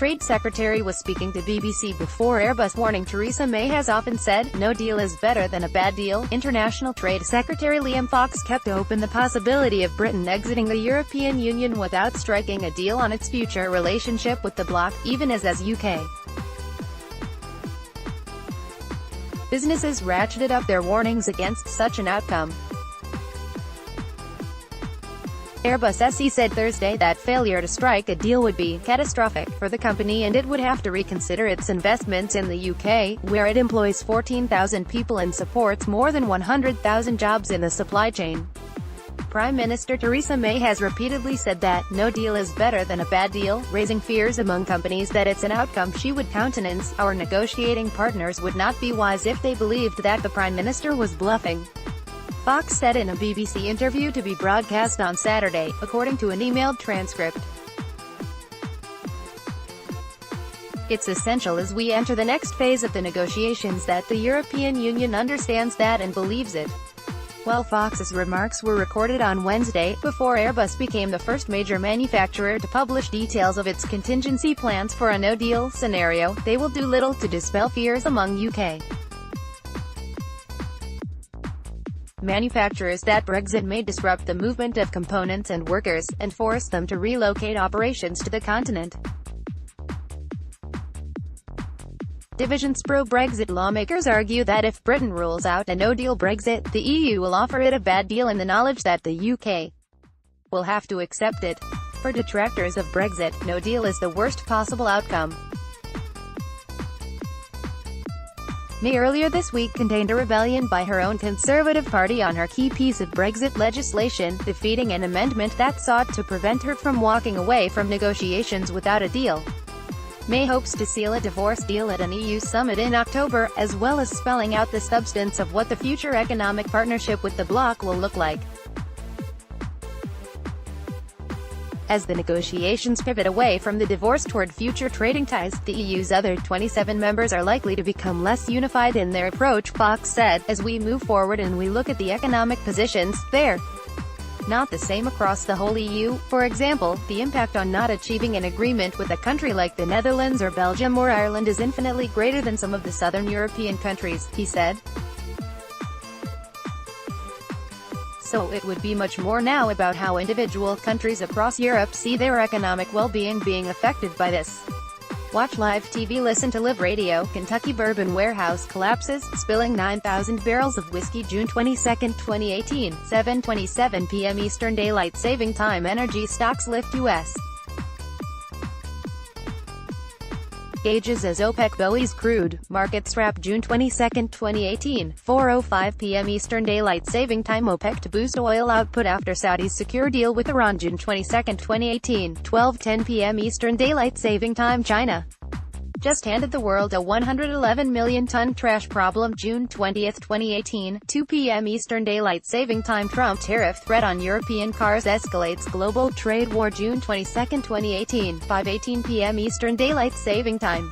Trade Secretary was speaking to BBC before Airbus, warning Theresa May has often said, "No deal is better than a bad deal." International Trade Secretary Liam Fox kept open the possibility of Britain exiting the European Union without striking a deal on its future relationship with the bloc, even as UK. Businesses ratcheted up their warnings against such an outcome. Airbus SE said Thursday that failure to strike a deal would be catastrophic for the company and it would have to reconsider its investments in the UK, where it employs 14,000 people and supports more than 100,000 jobs in the supply chain. Prime Minister Theresa May has repeatedly said that no deal is better than a bad deal, raising fears among companies that it's an outcome she would countenance. Our negotiating partners would not be wise if they believed that the Prime Minister was bluffing, Fox said in a BBC interview to be broadcast on Saturday, according to an emailed transcript. It's essential as we enter the next phase of the negotiations that the European Union understands that and believes it. While Fox's remarks were recorded on Wednesday, before Airbus became the first major manufacturer to publish details of its contingency plans for a no-deal scenario, they will do little to dispel fears among UK manufacturers that Brexit may disrupt the movement of components and workers, and force them to relocate operations to the continent. Divisions pro-Brexit lawmakers argue that if Britain rules out a no-deal Brexit, the EU will offer it a bad deal in the knowledge that the UK will have to accept it. For detractors of Brexit, no deal is the worst possible outcome. May earlier this week contained a rebellion by her own Conservative Party on her key piece of Brexit legislation, defeating an amendment that sought to prevent her from walking away from negotiations without a deal. May hopes to seal a divorce deal at an EU summit in October, as well as spelling out the substance of what the future economic partnership with the bloc will look like. As the negotiations pivot away from the divorce toward future trading ties, the EU's other 27 members are likely to become less unified in their approach, Fox said. As we move forward and we look at the economic positions, they're not the same across the whole EU. For example, the impact on not achieving an agreement with a country like the Netherlands or Belgium or Ireland is infinitely greater than some of the southern European countries, he said. So it would be much more now about how individual countries across Europe see their economic well-being being affected by this. Watch live TV, listen to live radio. Kentucky bourbon warehouse collapses, spilling 9,000 barrels of whiskey. June 22, 2018, 7:27 p.m. Eastern Daylight Saving Time. Energy stocks lift U.S. gauges as OPEC buoys crude markets wrap. June 22, 2018, 4:05 p.m. Eastern Daylight Saving Time. OPEC to boost oil output after Saudi's secure deal with Iran. June 22, 2018, 12:10 p.m. Eastern Daylight Saving Time. China just handed the world a 111 million ton trash problem. June 20, 2018, 2 p.m. Eastern Daylight Saving Time. Trump tariff threat on European cars escalates global trade war. June 22, 2018, 5:18 p.m. Eastern Daylight Saving Time.